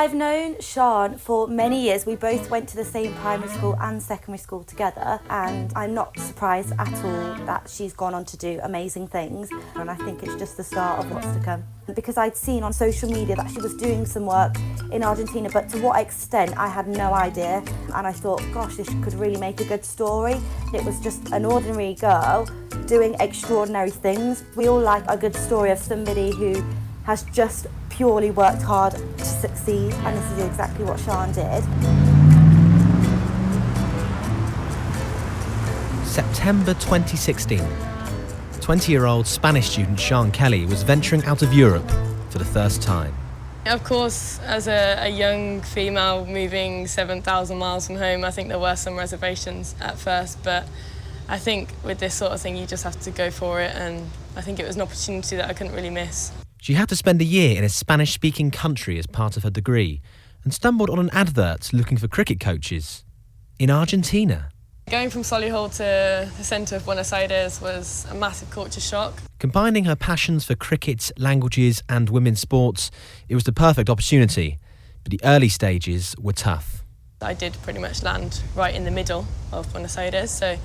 I've known Sian for many years. We both went to the same primary school and secondary school together, and I'm not surprised at all that she's gone on to do amazing things, and I think it's just the start of what's to come. Because I'd seen on social media that she was doing some work in Argentina, but to what extent I had no idea, and I thought, gosh, this could really make a good story. It was just an ordinary girl doing extraordinary things. We all like a good story of somebody who has just purely worked hard to succeed, and this is exactly what Sian did. September 2016. 20-year-old Spanish student Sian Kelly was venturing out of Europe for the first time. Of course, as a young female moving 7,000 miles from home, I think there were some reservations at first, but I think with this sort of thing you just have to go for it, and I think it was an opportunity that I couldn't really miss. She had to spend a year in a Spanish-speaking country as part of her degree and stumbled on an advert looking for cricket coaches in Argentina. Going from Solihull to the centre of Buenos Aires was a massive culture shock. Combining her passions for cricket, languages and women's sports, it was the perfect opportunity, but the early stages were tough. I did pretty much land right in the middle of Buenos Aires, so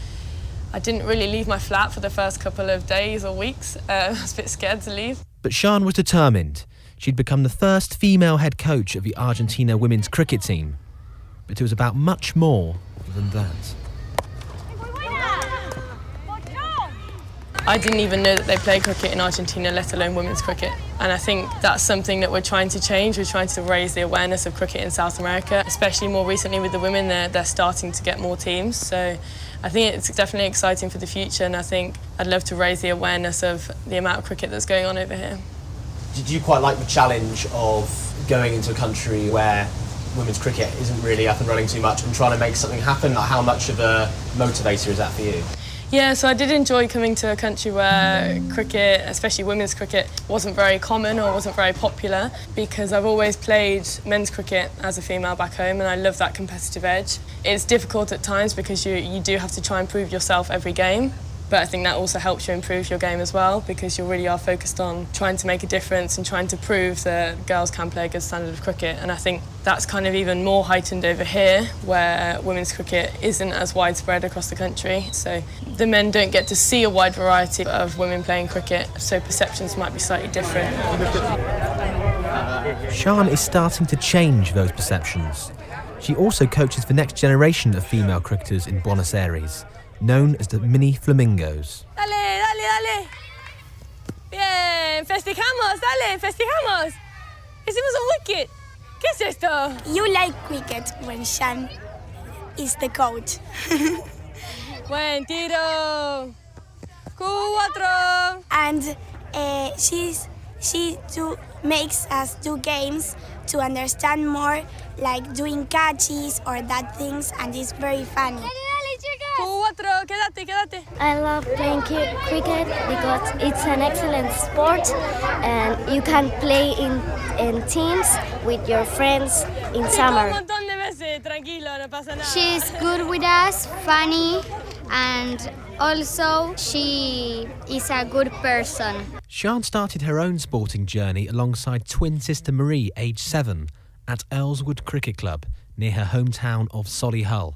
I didn't really leave my flat for the first couple of days or weeks. I was a bit scared to leave. But Sian was determined. She'd become the first female head coach of the Argentina women's cricket team. But it was about much more than that. I didn't even know that they play cricket in Argentina, let alone women's cricket. And I think that's something that we're trying to change. We're trying to raise the awareness of cricket in South America, especially more recently with the women. They're starting to get more teams. So I think it's definitely exciting for the future, and I think I'd love to raise the awareness of the amount of cricket that's going on over here. Did you quite like the challenge of going into a country where women's cricket isn't really up and running too much and trying to make something happen? Like, how much of a motivator is that for you? Yeah, so I did enjoy coming to a country where cricket, especially women's cricket, wasn't very common or wasn't very popular, because I've always played men's cricket as a female back home, and I love that competitive edge. It's difficult at times because you do have to try and prove yourself every game, but I think that also helps you improve your game as well, because you really are focused on trying to make a difference and trying to prove that girls can play a good standard of cricket. And I think that's kind of even more heightened over here, where women's cricket isn't as widespread across the country. So the men don't get to see a wide variety of women playing cricket, so perceptions might be slightly different. Sian is starting to change those perceptions. She also coaches the next generation of female cricketers in Buenos Aires, known as the Mini Flamingos. Dale, dale, dale. Bien, festejamos, dale, festejamos. Hicimos un wicket. ¿Qué es esto? You like cricket when Sian is the coach. Buen tiro. Cuatro. And she makes us do games to understand more, like doing catches or that things, and it's very funny. Cuatro, quédate. I love playing cricket because it's an excellent sport and you can play in teams with your friends in summer. She's good with us, funny, and also she is a good person. Sian started her own sporting journey alongside twin sister Marie, aged 7, at Earlswood Cricket Club near her hometown of Solihull.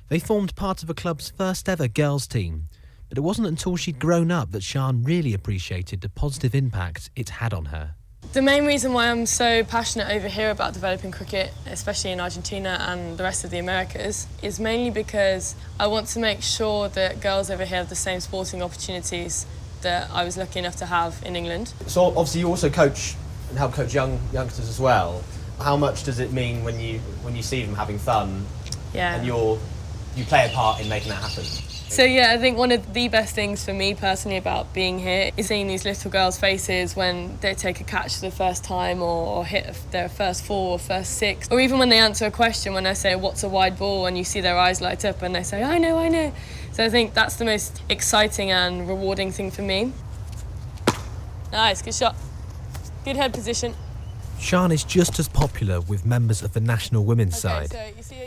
They formed part of the club's first ever girls team, but it wasn't until she'd grown up that Sian really appreciated the positive impact it had on her. The main reason why I'm so passionate over here about developing cricket, especially in Argentina and the rest of the Americas, is mainly because I want to make sure that girls over here have the same sporting opportunities that I was lucky enough to have in England. So obviously you also coach and help coach youngsters as well. How much does it mean when you see them having fun, Yeah. and you play a part in making that happen? So yeah, I think one of the best things for me personally about being here is seeing these little girls' faces when they take a catch for the first time or hit their first 4 or first 6, or even when they answer a question when I say, what's a wide ball, and you see their eyes light up and they say, I know. So I think that's the most exciting and rewarding thing for me. Nice, good shot. Good head position. Sian is just as popular with members of the national women's side.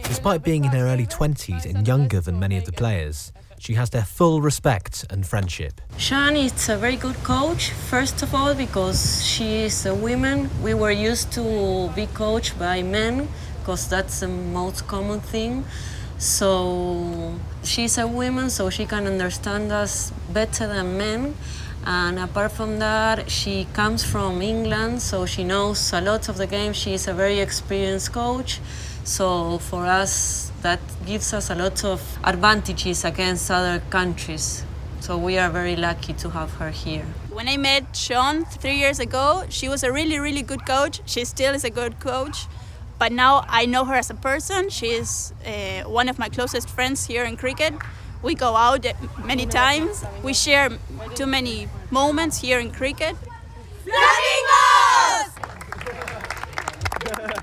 Despite being in her early 20s and younger than many of the players, she has their full respect and friendship. Sian is a very good coach, first of all, because she is a woman. We were used to be coached by men, because that's the most common thing. So she's a woman, so she can understand us better than men. And apart from that, she comes from England, so she knows a lot of the game. She is a very experienced coach. So for us, that gives us a lot of advantages against other countries. So we are very lucky to have her here. When I met Sian 3 years ago, she was a really, really good coach. She still is a good coach. But now I know her as a person. She is one of my closest friends here in cricket. We go out many times. We share too many moments here in cricket.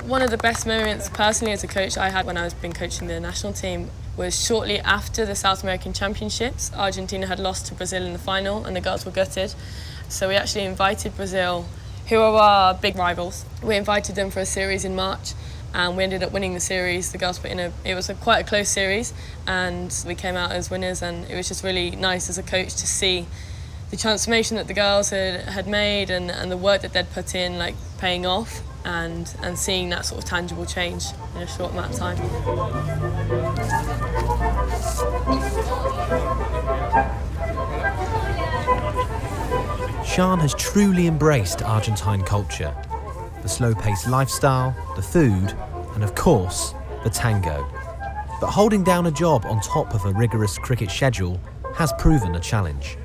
One of the best moments personally as a coach I had when I was been coaching the national team was shortly after the South American Championships. Argentina had lost to Brazil in the final and the girls were gutted. So we actually invited Brazil, who are our big rivals. We invited them for a series in March and we ended up winning the series. The girls put in it was quite a close series and we came out as winners, and it was just really nice as a coach to see the transformation that the girls had made and the work that they'd put in, like paying off, and seeing that sort of tangible change in a short amount of time. Sian has truly embraced Argentine culture. The slow-paced lifestyle, the food, and of course, the tango. But holding down a job on top of a rigorous cricket schedule has proven a challenge.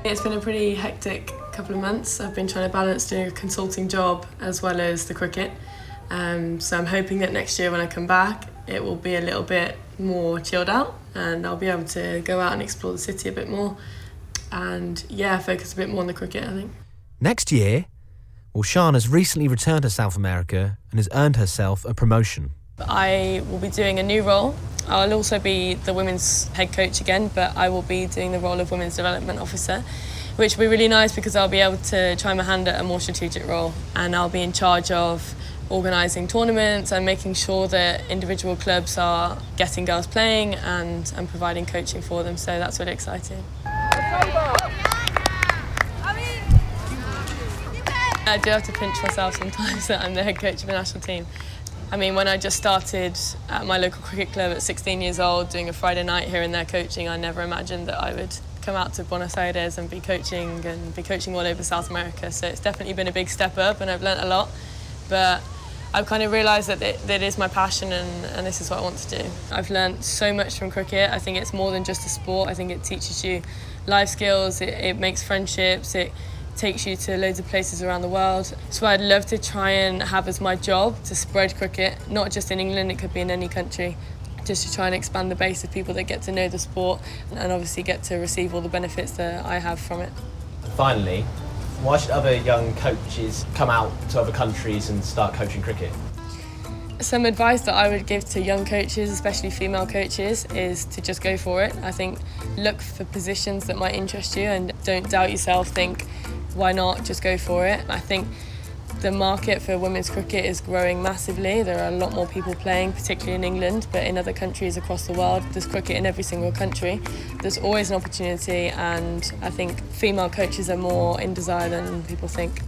It's been a pretty hectic couple of months. I've been trying to balance doing a consulting job as well as the cricket. So I'm hoping that next year when I come back, it will be a little bit more chilled out and I'll be able to go out and explore the city a bit more and focus a bit more on the cricket, I think. Next year, well, Sian has recently returned to South America and has earned herself a promotion. I will be doing a new role. I'll also be the women's head coach again, but I will be doing the role of women's development officer, which will be really nice because I'll be able to try my hand at a more strategic role, and I'll be in charge of organising tournaments and making sure that individual clubs are getting girls playing and providing coaching for them, so that's really exciting. I do have to pinch myself sometimes that I'm the head coach of the national team. I mean, when I just started at my local cricket club at 16 years old, doing a Friday night here and there coaching, I never imagined that I would come out to Buenos Aires and be coaching all over South America. So it's definitely been a big step up and I've learnt a lot. But I've kind of realised that it is my passion and this is what I want to do. I've learnt so much from cricket. I think it's more than just a sport. I think it teaches you life skills, it makes friendships, it takes you to loads of places around the world. So I'd love to try and have as my job to spread cricket, not just in England, it could be in any country, just to try and expand the base of people that get to know the sport and obviously get to receive all the benefits that I have from it. Finally, why should other young coaches come out to other countries and start coaching cricket? Some advice that I would give to young coaches, especially female coaches, is to just go for it. I think look for positions that might interest you and don't doubt yourself, think, why not, just go for it. I think the market for women's cricket is growing massively. There are a lot more people playing, particularly in England, but in other countries across the world, there's cricket in every single country. There's always an opportunity, and I think female coaches are more in desire than people think.